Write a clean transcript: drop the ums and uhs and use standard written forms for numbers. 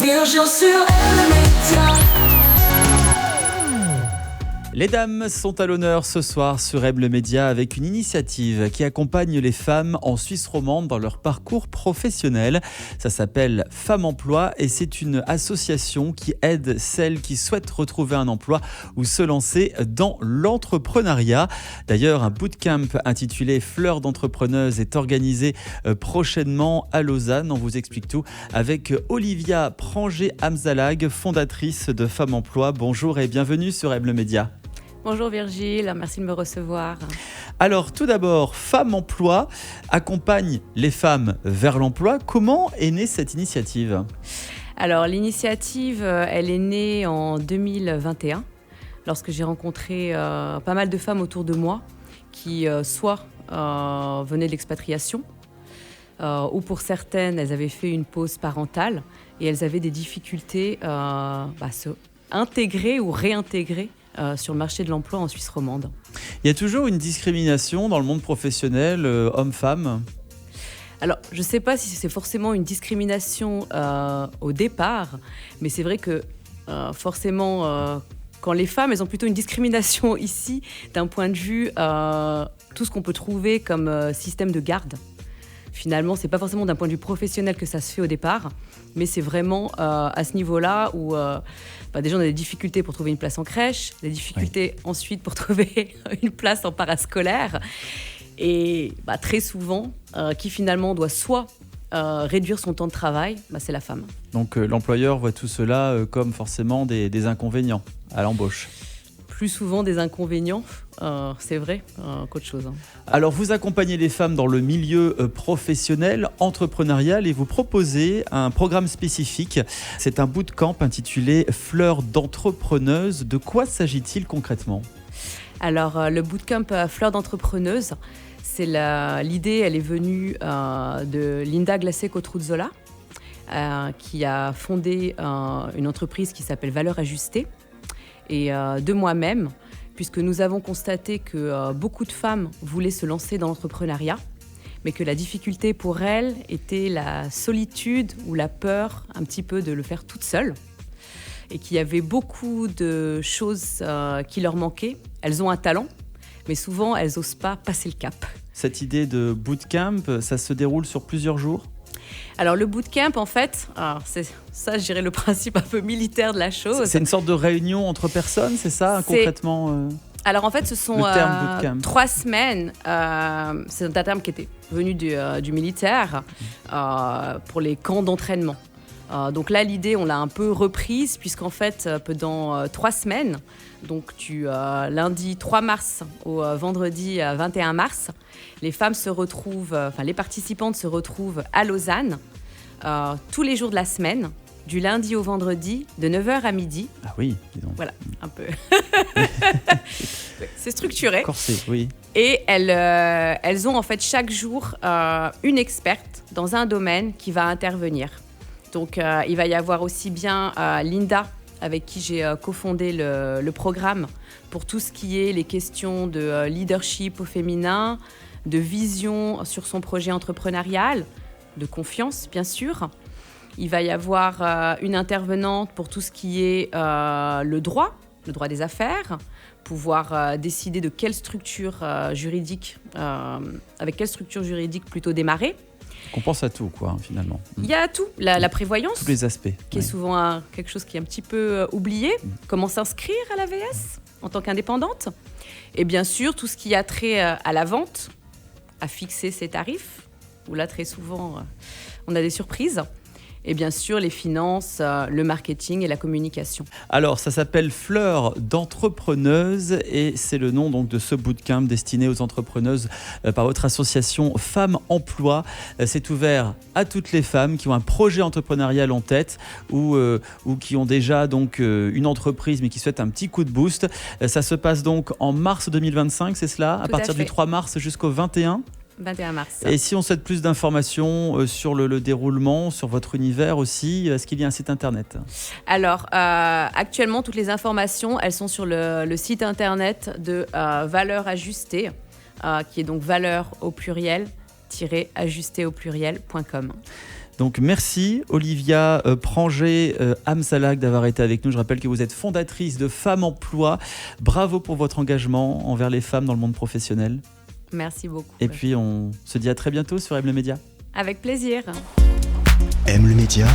Virgile sur Elle Média. Les dames sont à l'honneur ce soir sur Eble Média avec une initiative qui accompagne les femmes en Suisse romande dans leur parcours professionnel. Ça s'appelle Femmes Emploi et c'est une association qui aide celles qui souhaitent retrouver un emploi ou se lancer dans l'entrepreneuriat. D'ailleurs, un bootcamp intitulé Fleurs d'entrepreneuse est organisé prochainement à Lausanne. On vous explique tout avec Olivia Pranger-Amzalag, fondatrice de Femmes Emploi. Bonjour et bienvenue sur Eble Média. Bonjour Virgile, merci de me recevoir. Alors tout d'abord, Femmes Emploi accompagne les femmes vers l'emploi. Comment est née cette initiative ? Alors l'initiative, elle est née en 2021, lorsque j'ai rencontré pas mal de femmes autour de moi qui soit venaient de l'expatriation, ou pour certaines, elles avaient fait une pause parentale et elles avaient des difficultés à se intégrer ou réintégrer sur le marché de l'emploi en Suisse romande. Il y a toujours une discrimination dans le monde professionnel, homme-femme ? Alors, je ne sais pas si c'est forcément une discrimination au départ, mais c'est vrai que forcément, quand les femmes, elles ont plutôt une discrimination ici, d'un point de vue, tout ce qu'on peut trouver comme système de garde. Finalement, ce n'est pas forcément d'un point de vue professionnel que ça se fait au départ, mais c'est vraiment à ce niveau-là où déjà on a des difficultés pour trouver une place en crèche, des difficultés ensuite pour trouver une place en parascolaire, et très souvent, qui finalement doit soit réduire son temps de travail, c'est la femme. Donc l'employeur voit tout cela comme forcément des inconvénients à l'embauche. Plus souvent des inconvénients, c'est vrai, qu'autre chose. Alors vous accompagnez les femmes dans le milieu professionnel, entrepreneurial et vous proposez un programme spécifique. C'est un bootcamp intitulé Fleurs d'entrepreneuse. De quoi s'agit-il concrètement ? Alors le bootcamp Fleurs d'entrepreneuse, l'idée elle est venue de Linda Glacé-Cotruzzola, qui a fondé une entreprise qui s'appelle Valeurs Ajustées. Et de moi-même, puisque nous avons constaté que beaucoup de femmes voulaient se lancer dans l'entrepreneuriat, mais que la difficulté pour elles était la solitude ou la peur un petit peu de le faire toute seule, et qu'il y avait beaucoup de choses qui leur manquaient. Elles ont un talent, mais souvent elles n'osent pas passer le cap. Cette idée de bootcamp, ça se déroule sur plusieurs jours ? Alors le bootcamp, en fait, c'est ça, je dirais le principe un peu militaire de la chose. C'est une sorte de réunion entre personnes, c'est ça, concrètement Alors en fait, ce sont 3 semaines. C'est un terme qui était venu du militaire pour les camps d'entraînement. Donc là, l'idée, on l'a un peu reprise, puisqu'en fait, pendant 3 semaines, donc du lundi 3 mars au vendredi 21 mars, les femmes se retrouvent, les participantes se retrouvent à Lausanne tous les jours de la semaine, du lundi au vendredi, de 9h à midi. Ah oui, dis donc. Voilà, un peu. C'est structuré. Corsé, oui. Et elles ont en fait chaque jour une experte dans un domaine qui va intervenir. Donc, il va y avoir aussi bien Linda, avec qui j'ai cofondé le programme, pour tout ce qui est les questions de leadership au féminin, de vision sur son projet entrepreneurial, de confiance, bien sûr. Il va y avoir une intervenante pour tout ce qui est le droit des affaires, pouvoir décider de quelle structure juridique, avec quelle structure juridique plutôt démarrer. On pense à tout, quoi, finalement. Il y a tout, la prévoyance, tous les aspects, qui est souvent quelque chose qui est un petit peu oublié. Comment s'inscrire à l'AVS en tant qu'indépendante. Et bien sûr, tout ce qui a trait à la vente, à fixer ses tarifs, où là, très souvent, on a des surprises. Et bien sûr, les finances, le marketing et la communication. Alors, ça s'appelle Fleurs d'entrepreneuse et c'est le nom donc de ce bootcamp destiné aux entrepreneuses par votre association Femmes Emploi. C'est ouvert à toutes les femmes qui ont un projet entrepreneurial en tête ou qui ont déjà donc une entreprise mais qui souhaitent un petit coup de boost. Ça se passe donc en mars 2025, c'est cela ? À partir du 3 mars jusqu'au 21 mars. Et si on souhaite plus d'informations sur le déroulement, sur votre univers aussi, est-ce qu'il y a un site internet ? Alors, actuellement, toutes les informations, elles sont sur le site internet de Valeurs Ajustées, qui est donc valeurs au pluriel, -ajusté au pluriel.com. Donc merci Olivia Pranger Amsalak d'avoir été avec nous. Je rappelle que vous êtes fondatrice de Femmes Emploi. Bravo pour votre engagement envers les femmes dans le monde professionnel. Merci beaucoup. Et puis on se dit à très bientôt sur M le Média. Avec plaisir. M le Média,